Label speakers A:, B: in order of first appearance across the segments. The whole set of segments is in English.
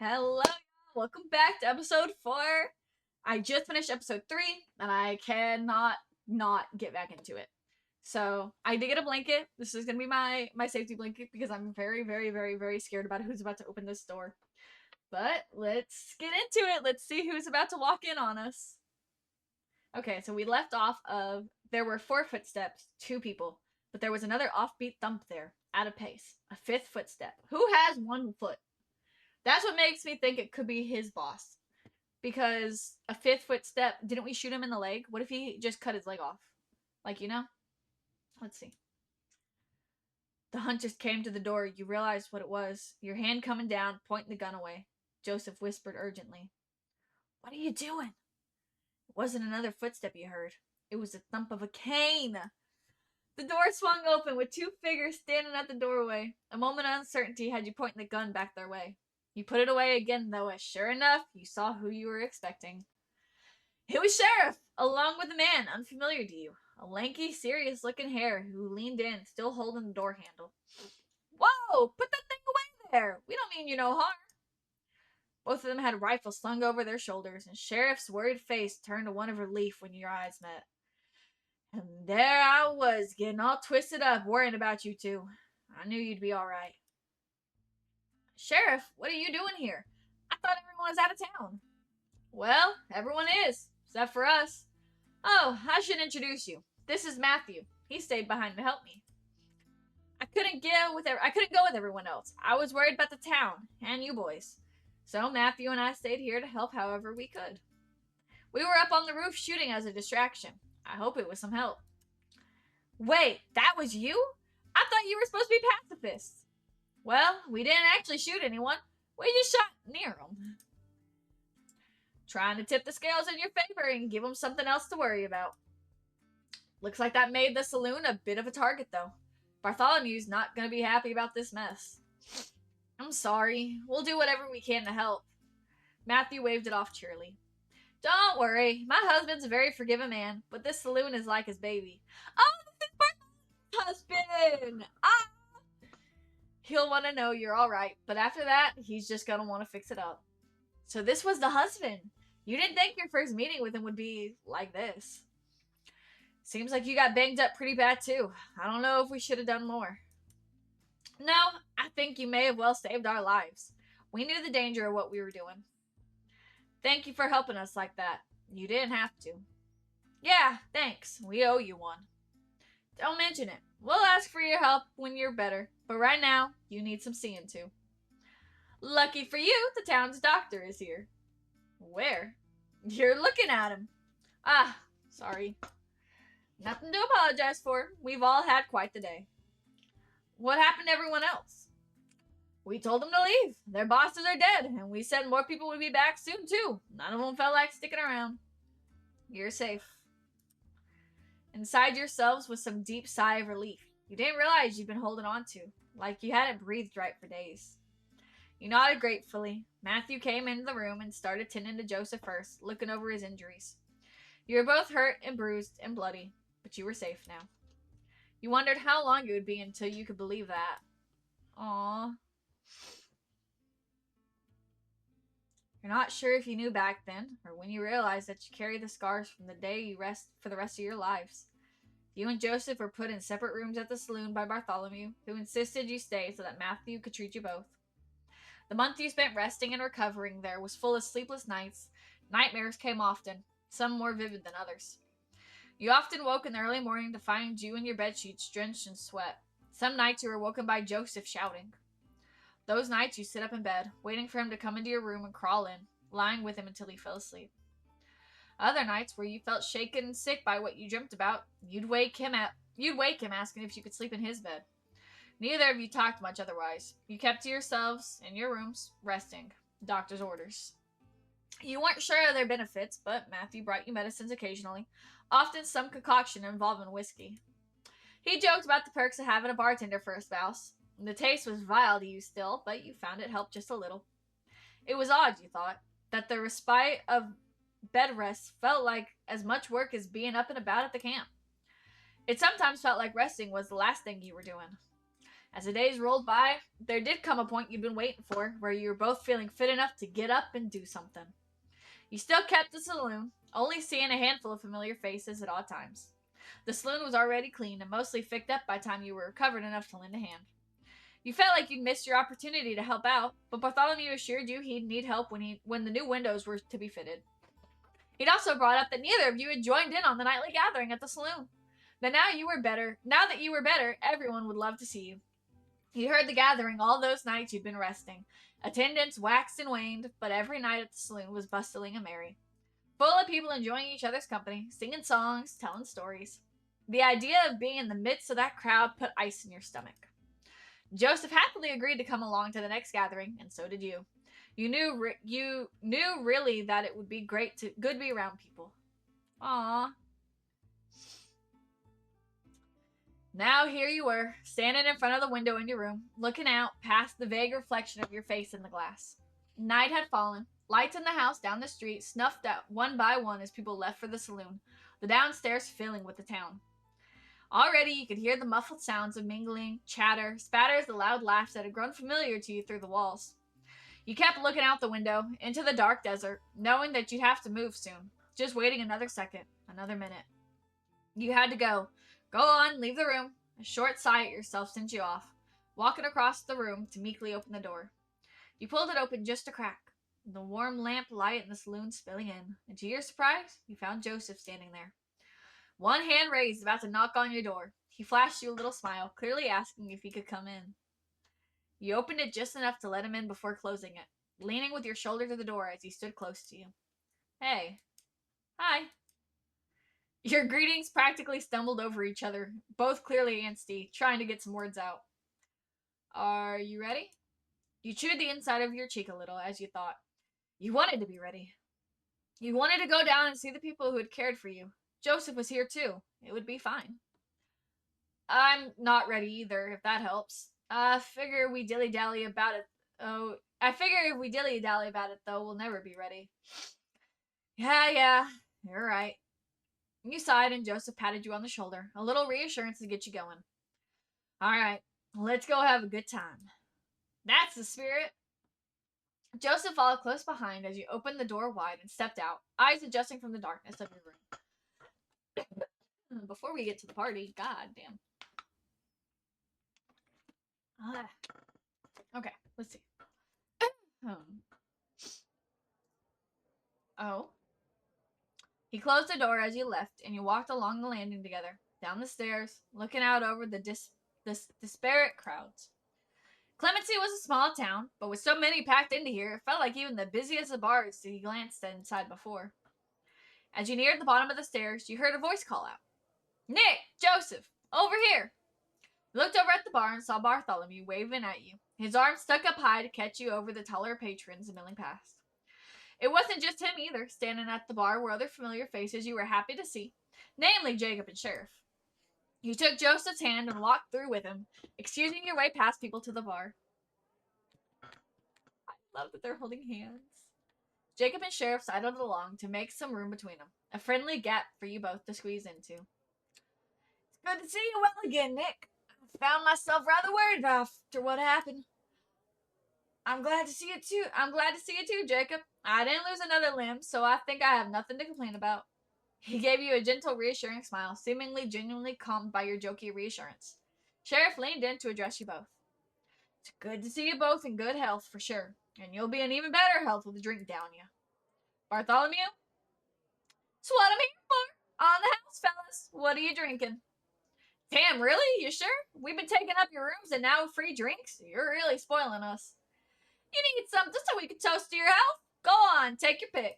A: Hello, y'all. Welcome back to episode 4. I just finished episode 3, and I cannot not get back into it. So I did get a blanket. This is gonna be my safety blanket because I'm very, very, very, very scared about who's about to open this door. But let's get into it. Let's see who's about to walk in on us. Okay, so we left off of there were 4 footsteps, 2 people, but there was another offbeat thump there, at a pace, a 5th footstep. Who has 1 foot? That's what makes me think it could be his boss. Because a 5th footstep, didn't we shoot him in the leg? What if he just cut his leg off? Like, Let's see. The hunt just came to the door. You realized what it was. Your hand coming down, pointing the gun away. Joseph whispered urgently. What are you doing? It wasn't another footstep you heard. It was the thump of a cane. The door swung open with 2 figures standing at the doorway. A moment of uncertainty had you pointing the gun back their way. You put it away again, though, as sure enough, you saw who you were expecting. It was Sheriff, along with a man unfamiliar to you. A lanky, serious-looking hare who leaned in, still holding the door handle. Whoa! Put that thing away there! We don't mean you no harm. Both of them had rifles slung over their shoulders, and Sheriff's worried face turned to one of relief when your eyes met. And there I was, getting all twisted up, worrying about you two. I knew you'd be all right. Sheriff, what are you doing here? I thought everyone was out of town. Well, everyone is, except for us. Oh, I should introduce you. This is Matthew. He stayed behind to help me. I couldn't go with everyone else. I was worried about the town and you boys. So Matthew and I stayed here to help however we could. We were up on the roof shooting as a distraction. I hope it was some help. Wait, that was you? I thought you were supposed to be pacifists. Well, we didn't actually shoot anyone. We just shot near them. Trying to tip the scales in your favor and give them something else to worry about. Looks like that made the saloon a bit of a target, though. Bartholomew's not going to be happy about this mess. I'm sorry. We'll do whatever we can to help. Matthew waved it off cheerily. Don't worry. My husband's a very forgiving man, but this saloon is like his baby. Oh, this is Bartholomew's husband! He'll want to know you're alright, but after that, he's just going to want to fix it up. So this was the husband. You didn't think your first meeting with him would be like this. Seems like you got banged up pretty bad too. I don't know if we should have done more. No, I think you may have well saved our lives. We knew the danger of what we were doing. Thank you for helping us like that. You didn't have to. Yeah, thanks. We owe you one. Don't mention it. We'll ask for your help when you're better, but right now, you need some seeing to. Lucky for you, the town's doctor is here. Where? You're looking at him. Ah, sorry. Nothing to apologize for. We've all had quite the day. What happened to everyone else? We told them to leave. Their bosses are dead, and we said more people would be back soon, too. None of them felt like sticking around. You're safe. Inside yourselves was some deep sigh of relief. You didn't realize you'd been holding on to, like you hadn't breathed right for days. You nodded gratefully. Matthew came into the room and started tending to Joseph first, looking over his injuries. You were both hurt and bruised and bloody, but you were safe now. You wondered how long it would be until you could believe that. Aww. You're not sure if you knew back then, or when you realized that you carry the scars from the day you rest for the rest of your lives. You and Joseph were put in separate rooms at the saloon by Bartholomew, who insisted you stay so that Matthew could treat you both. The month you spent resting and recovering there was full of sleepless nights. Nightmares came often, some more vivid than others. You often woke in the early morning to find you in your bedsheets drenched in sweat. Some nights you were woken by Joseph shouting. Those nights you sit up in bed, waiting for him to come into your room and crawl in, lying with him until he fell asleep. Other nights where you felt shaken and sick by what you dreamt about, you'd wake him asking if you could sleep in his bed. Neither of you talked much otherwise. You kept to yourselves in your rooms, resting. Doctor's orders. You weren't sure of their benefits, but Matthew brought you medicines occasionally, often some concoction involving whiskey. He joked about the perks of having a bartender for a spouse. The taste was vile to you still, but you found it helped just a little. It was odd, you thought, that the respite of bed rest felt like as much work as being up and about at the camp. It sometimes felt like resting was the last thing you were doing. As the days rolled by, there did come a point you'd been waiting for, where you were both feeling fit enough to get up and do something. You still kept the saloon, only seeing a handful of familiar faces at odd times. The saloon was already clean and mostly fixed up by the time you were recovered enough to lend a hand. You felt like you'd missed your opportunity to help out, but Bartholomew assured you he'd need help when the new windows were to be fitted. He'd also brought up that neither of you had joined in on the nightly gathering at the saloon. Now that you were better, everyone would love to see you. You heard the gathering all those nights you'd been resting. Attendance waxed and waned, but every night at the saloon was bustling and merry, full of people enjoying each other's company, singing songs, telling stories. The idea of being in the midst of that crowd put ice in your stomach. Joseph happily agreed to come along to the next gathering, and so did you. You knew really that it would be good to be around people. Aww. Now here you were, standing in front of the window in your room, looking out past the vague reflection of your face in the glass. Night had fallen. Lights in the house down the street snuffed out one by one as people left for the saloon, the downstairs filling with the town. Already you could hear the muffled sounds of mingling, chatter, spatters, the loud laughs that had grown familiar to you through the walls. You kept looking out the window, into the dark desert, knowing that you'd have to move soon, just waiting another second, another minute. You had to go. Go on, leave the room. A short sigh at yourself sent you off, walking across the room to meekly open the door. You pulled it open just a crack, the warm lamp light in the saloon spilling in, and to your surprise, you found Joseph standing there. One hand raised, about to knock on your door. He flashed you a little smile, clearly asking if he could come in. You opened it just enough to let him in before closing it, leaning with your shoulder to the door as he stood close to you. Hey. Hi. Your greetings practically stumbled over each other, both clearly antsy, trying to get some words out. Are you ready? You chewed the inside of your cheek a little as you thought. You wanted to be ready. You wanted to go down and see the people who had cared for you. Joseph was here too. It would be fine. I'm not ready either, if that helps. I figure if we dilly-dally about it, though, we'll never be ready. Yeah, you're right. You sighed and Joseph patted you on the shoulder, a little reassurance to get you going. All right, let's go have a good time. That's the spirit. Joseph followed close behind as you opened the door wide and stepped out, eyes adjusting from the darkness of your room. Before we get to the party, goddamn. Okay, let's see. Oh. He closed the door as you left, and you walked along the landing together, down the stairs, looking out over the disparate crowds. Clemency was a small town, but with so many packed into here, it felt like even the busiest of bars you glanced inside before. As you neared the bottom of the stairs, you heard a voice call out. Nick! Joseph! Over here! You looked over at the bar and saw Bartholomew waving at you, his arms stuck up high to catch you over the taller patrons milling past. It wasn't just him either. Standing at the bar were other familiar faces you were happy to see, namely Jacob and Sheriff. You took Joseph's hand and walked through with him, excusing your way past people to the bar. I love that they're holding hands. Jacob and Sheriff sidled along to make some room between them, a friendly gap for you both to squeeze into. It's good to see you well again, Nick. I found myself rather worried after what happened. I'm glad to see you too, Jacob. I didn't lose another limb, so I think I have nothing to complain about. He gave you a gentle, reassuring smile, seemingly genuinely calmed by your jokey reassurance. Sheriff leaned in to address you both. It's good to see you both in good health, for sure, and you'll be in even better health with a drink down you. Bartholomew? That's what I'm here for. On the house, fellas. What are you drinking? Damn, really? You sure? We've been taking up your rooms and now free drinks? You're really spoiling us. You need something so we can toast to your health? Go on, take your pick.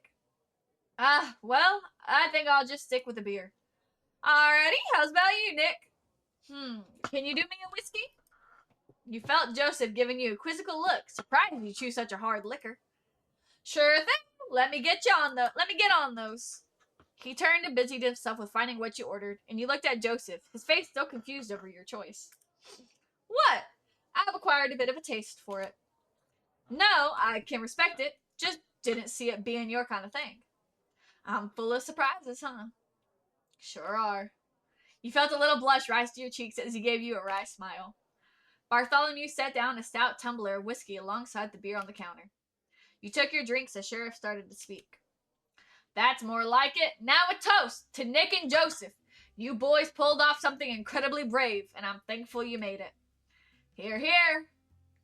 A: Well, I think I'll just stick with the beer. Alrighty, how's about you, Nick? Can you do me a whiskey? You felt Joseph giving you a quizzical look, surprised you choose such a hard liquor. Sure thing. Let me get on those. He turned and busied himself with finding what you ordered, and you looked at Joseph, his face still confused over your choice. What? I've acquired a bit of a taste for it. No, I can respect it. Just didn't see it being your kind of thing. I'm full of surprises, huh? Sure are. You felt a little blush rise to your cheeks as he gave you a wry smile. Bartholomew set down a stout tumbler of whiskey alongside the beer on the counter. You took your drinks as Sheriff started to speak. That's more like it. Now a toast to Nick and Joseph. You boys pulled off something incredibly brave, and I'm thankful you made it. Hear, hear.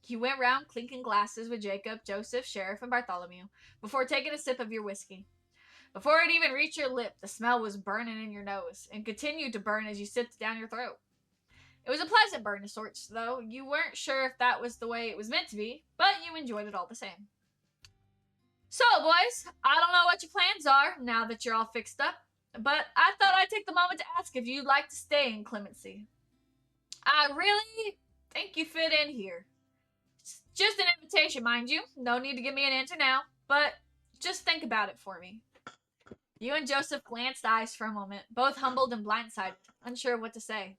A: You went round clinking glasses with Jacob, Joseph, Sheriff, and Bartholomew before taking a sip of your whiskey. Before it even reached your lip, the smell was burning in your nose and continued to burn as you sipped down your throat. It was a pleasant burn of sorts, though. You weren't sure if that was the way it was meant to be, but you enjoyed it all the same. So, boys, I don't know what your plans are now that you're all fixed up, but I thought I'd take the moment to ask if you'd like to stay in Clemency. I really think you fit in here. It's just an invitation, mind you. No need to give me an answer now, but just think about it for me. You and Joseph glanced eyes for a moment, both humbled and blindsided, unsure of what to say.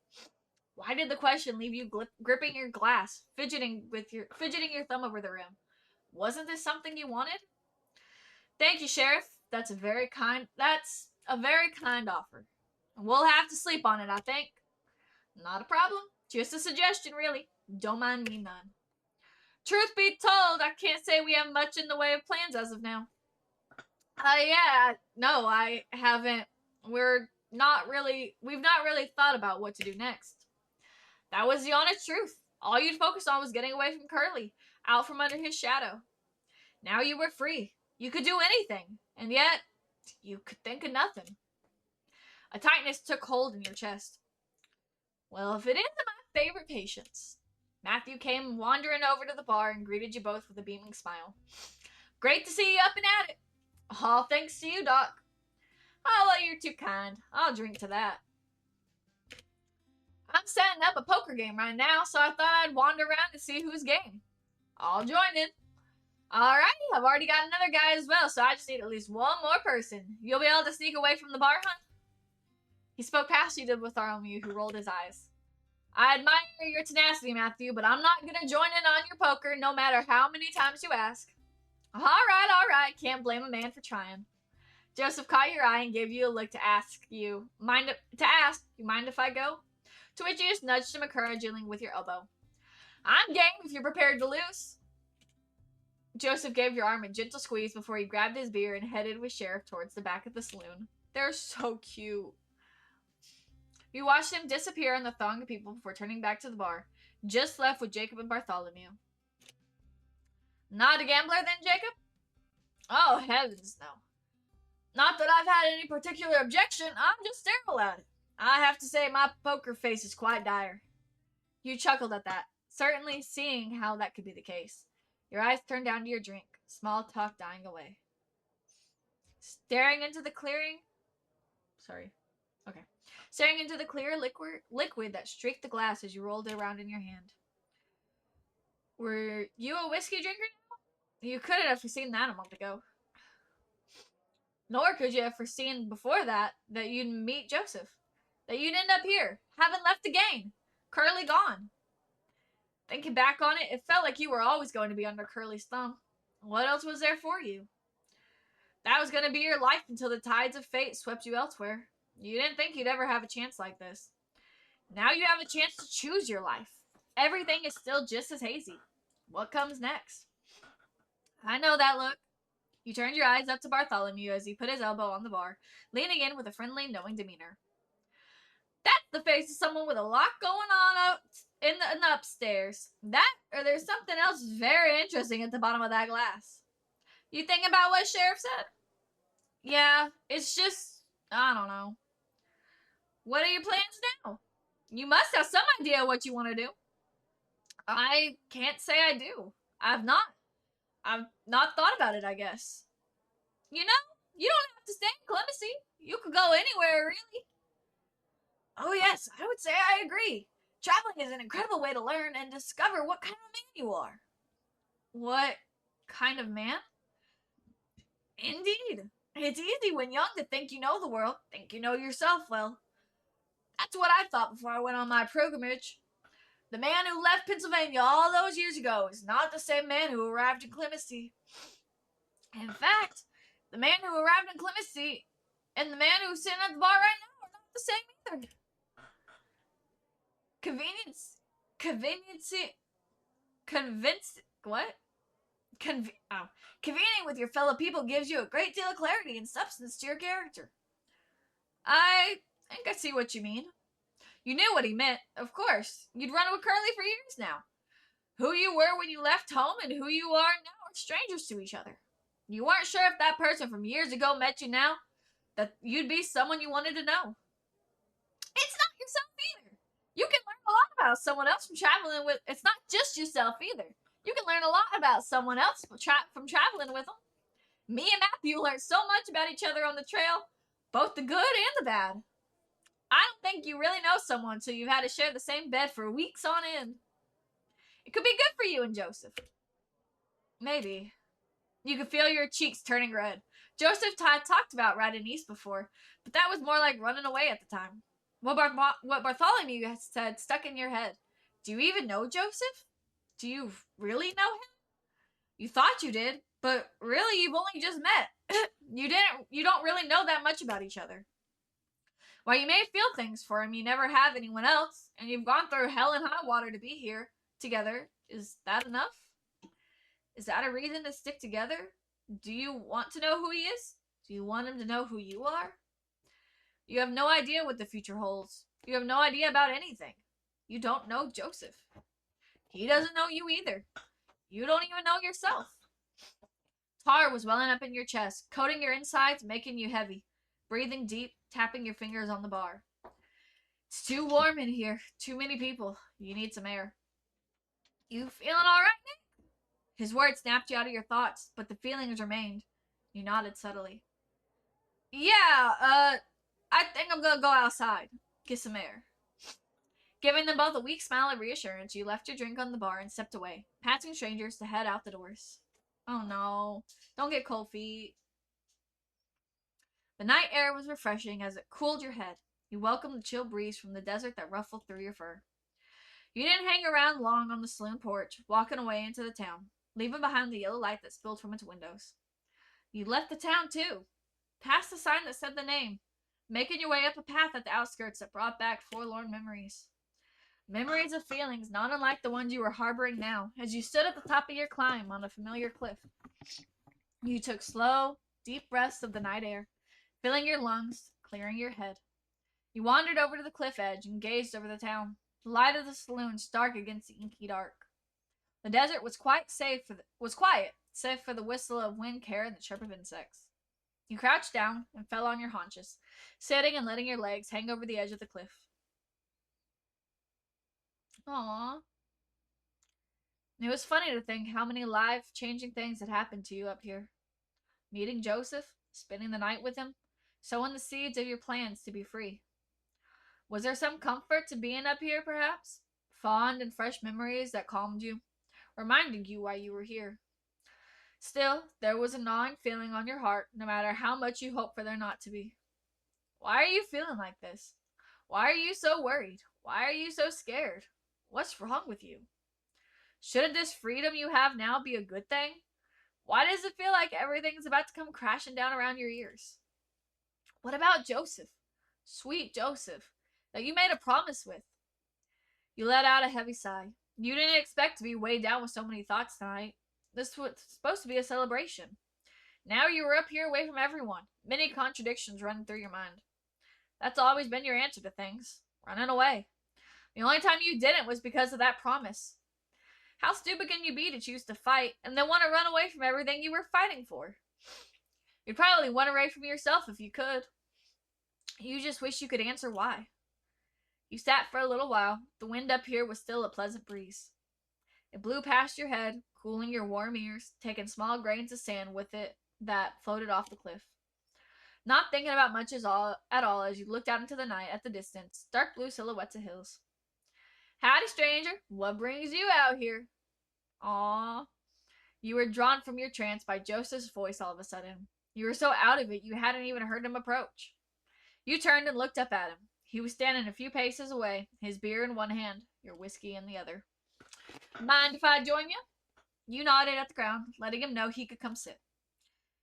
A: Why did the question leave you gripping your glass, fidgeting your thumb over the rim? Wasn't this something you wanted? Thank you, Sheriff. That's a very kind offer. We'll have to sleep on it, I think. Not a problem. Just a suggestion, really. Don't mind me none. Truth be told, I can't say we have much in the way of plans as of now. No, I haven't. We've not really thought about what to do next. That was the honest truth. All you'd focus on was getting away from Curly, out from under his shadow. Now you were free. You could do anything, and yet you could think of nothing. A tightness took hold in your chest. Well, if it isn't my favorite patients. Matthew came wandering over to the bar and greeted you both with a beaming smile. Great to see you up and at it. All thanks to you, Doc. Oh, well, you're too kind. I'll drink to that. I'm setting up a poker game right now, so I thought I'd wander around to see who's game. I'll join in. Alright, I've already got another guy as well, so I just need at least one more person. You'll be able to sneak away from the bar hunt? He spoke past you to Bartholomew, who rolled his eyes. I admire your tenacity, Matthew, but I'm not going to join in on your poker, no matter how many times you ask. Alright, can't blame a man for trying. Joseph caught your eye and gave you a look to ask, you mind if I go? To which you just nudged him encouragingly with your elbow. I'm game if you're prepared to lose. Joseph gave your arm a gentle squeeze before he grabbed his beer and headed with Sheriff towards the back of the saloon. They're so cute. You watched him disappear in the throng of people before turning back to the bar, just left with Jacob and Bartholomew. Not a gambler then, Jacob? Oh, heavens, no. Not that I've had any particular objection, I'm just terrible at it. I have to say my poker face is quite dire. You chuckled at that, certainly seeing how that could be the case. Your eyes turned down to your drink, small talk dying away. Staring into the clear liquid that streaked the glass as you rolled it around in your hand. Were you a whiskey drinker now? You couldn't have foreseen that a month ago. Nor could you have foreseen before that you'd meet Joseph. That you'd end up here, having left again. Curly gone. Thinking back on it, it felt like you were always going to be under Curly's thumb. What else was there for you? That was going to be your life until the tides of fate swept you elsewhere. You didn't think you'd ever have a chance like this. Now you have a chance to choose your life. Everything is still just as hazy. What comes next? I know that look. You turned your eyes up to Bartholomew as he put his elbow on the bar, leaning in with a friendly, knowing demeanor. That's the face of someone with a lot going on out in the upstairs. That, or there's something else very interesting at the bottom of that glass. You think about what Sheriff said? Yeah, it's just, I don't know. What are your plans now? You must have some idea what you want to do. I can't say I do. I've not thought about it, I guess. You know, you don't have to stay in Clemency. You could go anywhere, really. Oh yes, I would say I agree. Traveling is an incredible way to learn and discover what kind of man you are. What kind of man? Indeed. It's easy when young to think you know the world, think you know yourself well. That's what I thought before I went on my pilgrimage. The man who left Pennsylvania all those years ago is not the same man who arrived in Clemency. In fact, the man who arrived in Clemency and the man who's sitting at the bar right now are not the same either. Convenience Conveniency. What? Convening with your fellow people gives you a great deal of clarity and substance to your character. I think I see what you mean. You knew what he meant, of course. You'd run with Curly for years now. Who you were when you left home and who you are now are strangers to each other. You weren't sure if that person from years ago met you now, that you'd be someone you wanted to know. It's not yourself either. You can learn a lot about someone else from traveling with. It's not just yourself either. You can learn a lot about someone else from traveling with them. Me and Matthew learned so much about each other on the trail, both the good and the bad. I don't think you really know someone until you've had to share the same bed for weeks on end. It could be good for you and Joseph. Maybe. You could feel your cheeks turning red. Joseph had talked about riding east before, but that was more like running away at the time. What Bartholomew had said stuck in your head. Do you even know Joseph? Do you really know him? You thought you did, but really you've only just met. You don't really know that much about each other. While you may feel things for him, you never have anyone else, and you've gone through hell and high water to be here together. Is that enough? Is that a reason to stick together? Do you want to know who he is? Do you want him to know who you are? You have no idea what the future holds. You have no idea about anything. You don't know Joseph. He doesn't know you either. You don't even know yourself. Tar was welling up in your chest, coating your insides, making you heavy. Breathing deep, tapping your fingers on the bar. It's too warm in here. Too many people. You need some air. You feeling all right, Nick? His words snapped you out of your thoughts, but the feelings remained. You nodded subtly. Yeah, I think I'm gonna go outside. Get some air. Giving them both a weak smile of reassurance, you left your drink on the bar and stepped away, passing strangers to head out the doors. Oh no, don't get cold feet. The night air was refreshing as it cooled your head. You welcomed the chill breeze from the desert that ruffled through your fur. You didn't hang around long on the saloon porch, walking away into the town, leaving behind the yellow light that spilled from its windows. You left the town, too, past the sign that said the name, making your way up a path at the outskirts that brought back forlorn memories. Memories of feelings not unlike the ones you were harboring now, as you stood at the top of your climb on a familiar cliff. You took slow, deep breaths of the night air, filling your lungs, clearing your head. You wandered over to the cliff edge and gazed over the town, the light of the saloon stark against the inky dark. The desert was quiet, save for the whistle of wind, care, and the chirp of insects. You crouched down and fell on your haunches, sitting and letting your legs hang over the edge of the cliff. Aww. It was funny to think how many life-changing things had happened to you up here. Meeting Joseph, spending the night with him, sowing the seeds of your plans to be free. Was there some comfort to being up here, perhaps? Fond and fresh memories that calmed you, reminding you why you were here. Still, there was a gnawing feeling on your heart, no matter how much you hoped for there not to be. Why are you feeling like this? Why are you so worried? Why are you so scared? What's wrong with you? Shouldn't this freedom you have now be a good thing? Why does it feel like everything's about to come crashing down around your ears? What about Joseph? Sweet Joseph, that you made a promise with. You let out a heavy sigh. You didn't expect to be weighed down with so many thoughts tonight. This was supposed to be a celebration. Now you were up here away from everyone, many contradictions running through your mind. That's always been your answer to things, running away. The only time you didn't was because of that promise. How stupid can you be to choose to fight and then want to run away from everything you were fighting for? You'd probably run away from yourself if you could. You just wish you could answer why. You sat for a little while. The wind up here was still a pleasant breeze. It blew past your head, cooling your warm ears, taking small grains of sand with it that floated off the cliff. Not thinking about much at all as you looked out into the night at the distance, dark blue silhouettes of hills. Howdy, stranger. What brings you out here? Aww. You were drawn from your trance by Joseph's voice all of a sudden. You were so out of it you hadn't even heard him approach. You turned and looked up at him. He was standing a few paces away, his beer in one hand, your whiskey in the other. Mind if I join you? You nodded at the ground, letting him know he could come sit.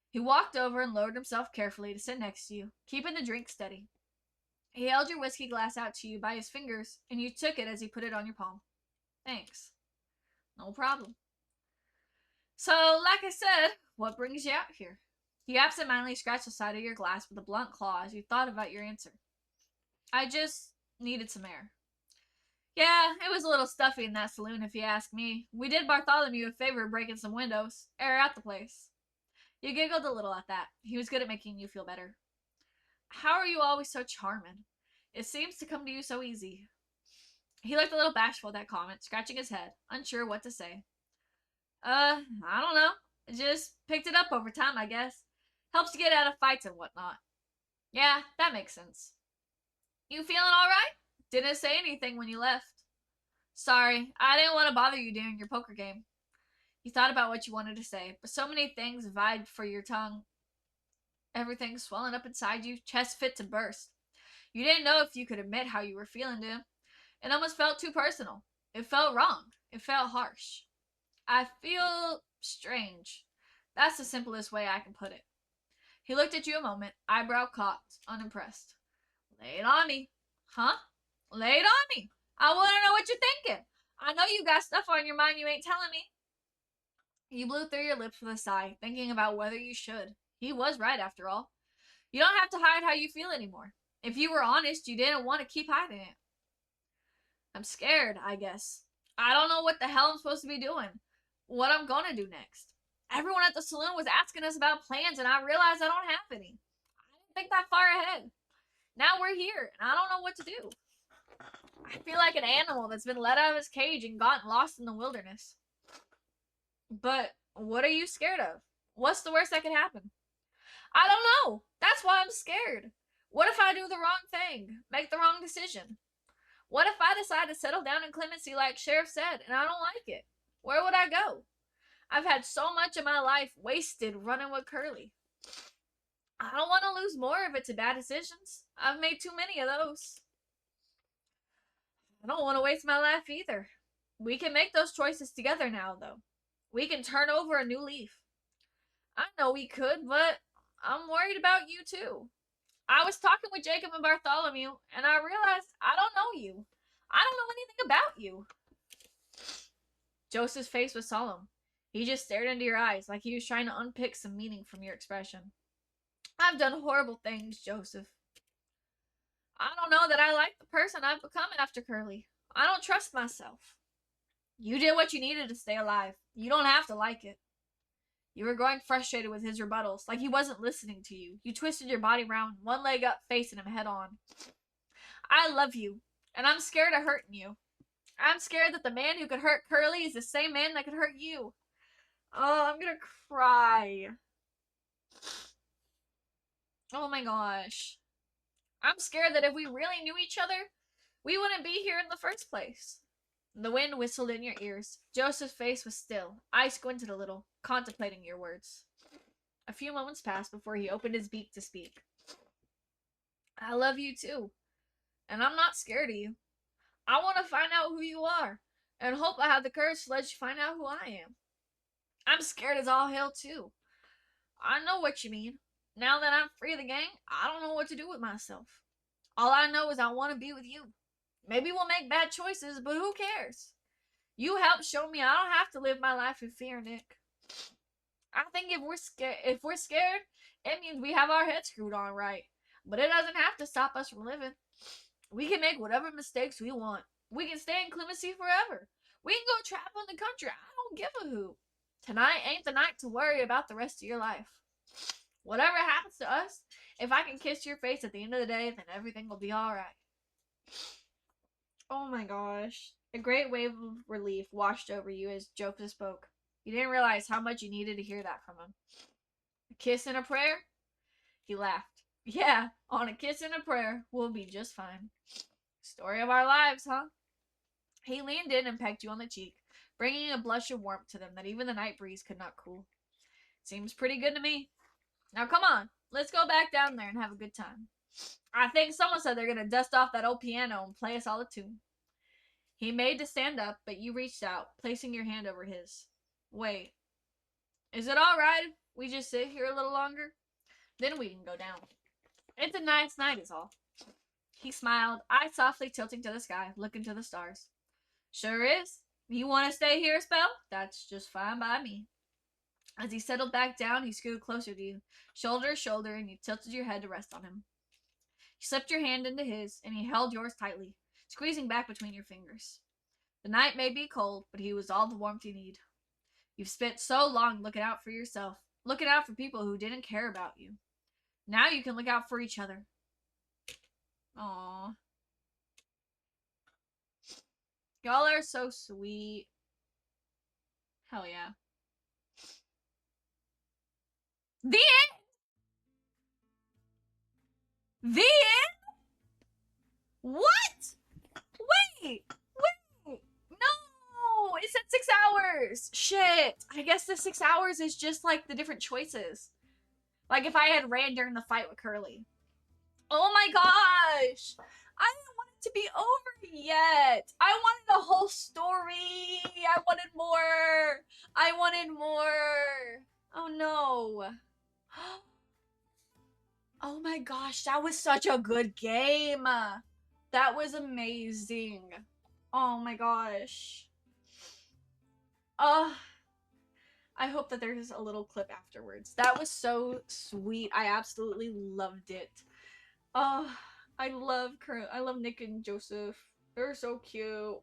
A: He walked over and lowered himself carefully to sit next to you, keeping the drink steady. He held your whiskey glass out to you by his fingers, and you took it as he put it on your palm. Thanks. No problem. So, like I said, what brings you out here? You absentmindedly scratched the side of your glass with a blunt claw as you thought about your answer. I just needed some air. Yeah, it was a little stuffy in that saloon, if you ask me. We did Bartholomew a favor of breaking some windows, air out the place. You giggled a little at that. He was good at making you feel better. How are you always so charming? It seems to come to you so easy. He looked a little bashful at that comment, scratching his head, unsure what to say. I don't know. Just picked it up over time, I guess. Helps you get out of fights and whatnot. Yeah, that makes sense. You feeling alright? Didn't say anything when you left. Sorry, I didn't want to bother you during your poker game. You thought about what you wanted to say, but so many things vied for your tongue. Everything swelling up inside you, chest fit to burst. You didn't know if you could admit how you were feeling to him. It almost felt too personal. It felt wrong. It felt harsh. I feel strange. That's the simplest way I can put it. He looked at you a moment, eyebrow cocked, unimpressed. Lay it on me. Huh? Lay it on me. I want to know what you're thinking. I know you got stuff on your mind you ain't telling me. You blew through your lips with a sigh, thinking about whether you should. He was right, after all. You don't have to hide how you feel anymore. If you were honest, you didn't want to keep hiding it. I'm scared, I guess. I don't know what the hell I'm supposed to be doing. What I'm gonna do next. Everyone at the saloon was asking us about plans, and I realized I don't have any. I didn't think that far ahead. Now we're here, and I don't know what to do. I feel like an animal that's been let out of his cage and gotten lost in the wilderness. But what are you scared of? What's the worst that could happen? I don't know. That's why I'm scared. What if I do the wrong thing? Make the wrong decision? What if I decide to settle down in clemency like Sheriff said and I don't like it? Where would I go? I've had so much of my life wasted running with Curly. I don't want to lose more of it to bad decisions. I've made too many of those. I don't want to waste my life either. We can make those choices together now, though. We can turn over a new leaf. I know we could, but I'm worried about you too. I was talking with Jacob and Bartholomew, and I realized I don't know you. I don't know anything about you. Joseph's face was solemn. He just stared into your eyes like he was trying to unpick some meaning from your expression. I've done horrible things, Joseph. I don't know that I like the person I've become after Curly. I don't trust myself. You did what you needed to stay alive. You don't have to like it. You were growing frustrated with his rebuttals, like he wasn't listening to you. You twisted your body round, one leg up, facing him head on. I love you, and I'm scared of hurting you. I'm scared that the man who could hurt Curly is the same man that could hurt you. Oh, I'm gonna cry. Oh my gosh. I'm scared that if we really knew each other, we wouldn't be here in the first place. The wind whistled in your ears. Joseph's face was still. Eyes squinted a little, contemplating your words. A few moments passed before he opened his beak to speak. I love you too, and I'm not scared of you. I want to find out who you are, and hope I have the courage to let you find out who I am. I'm scared as all hell too. I know what you mean. Now that I'm free of the gang, I don't know what to do with myself. All I know is I want to be with you. Maybe we'll make bad choices, but who cares? You helped show me I don't have to live my life in fear, Nick. I think if we're scared, it means we have our heads screwed on right. But it doesn't have to stop us from living. We can make whatever mistakes we want. We can stay in clemency forever. We can go travel in the country. I don't give a hoot. Tonight ain't the night to worry about the rest of your life. Whatever happens to us, if I can kiss your face at the end of the day, then everything will be alright. Oh my gosh. A great wave of relief washed over you as Joseph spoke. You didn't realize how much you needed to hear that from him. A kiss and a prayer? He laughed. Yeah, on a kiss and a prayer, we'll be just fine. Story of our lives, huh? He leaned in and pecked you on the cheek, bringing a blush of warmth to them that even the night breeze could not cool. Seems pretty good to me. Now come on, let's go back down there and have a good time. I think someone said they're gonna dust off that old piano and play us all a tune. He made to stand up, but you reached out, placing your hand over his. Wait. Is it alright if we just sit here a little longer? Then we can go down. It's a nice night is all. He smiled, eyes softly tilting to the sky, looking to the stars. Sure is. You want to stay here a spell? That's just fine by me. As he settled back down, he scooted closer to you, shoulder to shoulder, and you tilted your head to rest on him. He slipped your hand into his, and he held yours tightly, squeezing back between your fingers. The night may be cold, but he was all the warmth you need. You've spent so long looking out for yourself, looking out for people who didn't care about you. Now you can look out for each other. Aww. Y'all are so sweet. Hell yeah. The end? The end? What? Wait! Wait! No! It said 6 hours! Shit! I guess the 6 hours is just like the different choices. Like if I had ran during the fight with Curly. Oh my gosh! I didn't want it to be over yet. I wanted a whole story. I wanted more. I wanted more. Oh no. Oh my gosh, that was such a good game. That was amazing. Oh my gosh. I hope that there's a little clip afterwards. That was so sweet. I absolutely loved it. Oh, I love Nick and Joseph. They're so cute.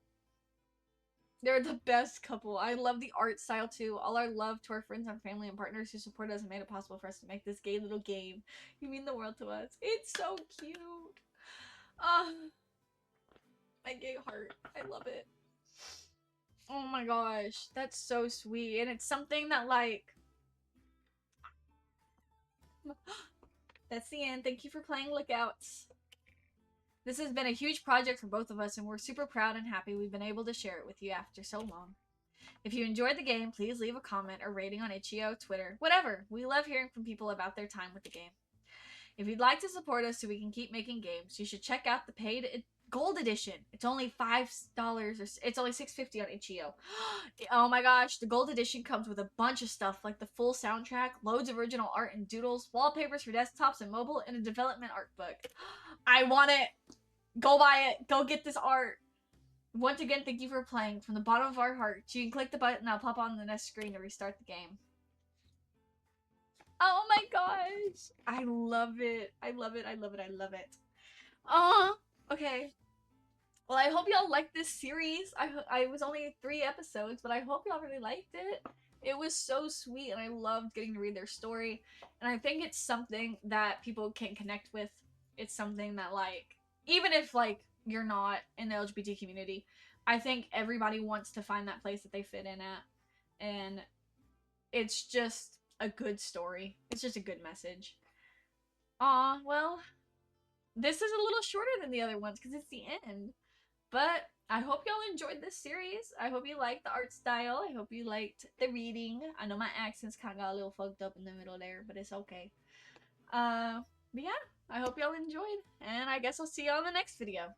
A: They're the best couple. I love the art style too. All our love to our friends and family and partners who support us and made it possible for us to make this gay little game. You mean the world to us. It's so cute. My gay heart. I love it. Oh my gosh. That's so sweet. And it's something that like... That's the end. Thank you for playing Lookouts. This has been a huge project for both of us, and we're super proud and happy we've been able to share it with you after so long. If you enjoyed the game, please leave a comment or rating on itch.io, Twitter, whatever. We love hearing from people about their time with the game. If you'd like to support us so we can keep making games, you should check out the paid Gold Edition. It's only $5, or it's only $6.50 on itch.io. Oh my gosh, the Gold Edition comes with a bunch of stuff like the full soundtrack, loads of original art and doodles, wallpapers for desktops and mobile, and a development art book. I want it. Go buy it. Go get this art. Once again, thank you for playing. From the bottom of our hearts, you can click the button that'll pop on the next screen to restart the game. Oh my gosh. I love it. I love it. I love it. I love it. Okay. Well, I hope y'all liked this series. I was only 3 episodes, but I hope y'all really liked it. It was so sweet, and I loved getting to read their story. And I think it's something that people can connect with. It's something that, like, even if, like, you're not in the LGBT community, I think everybody wants to find that place that they fit in at. And it's just a good story. It's just a good message. Aw, well, this is a little shorter than the other ones because it's the end. But I hope y'all enjoyed this series. I hope you liked the art style. I hope you liked the reading. I know my accents kind of got a little fucked up in the middle there, but it's okay. But yeah, I hope y'all enjoyed. And I guess I'll see y'all in the next video.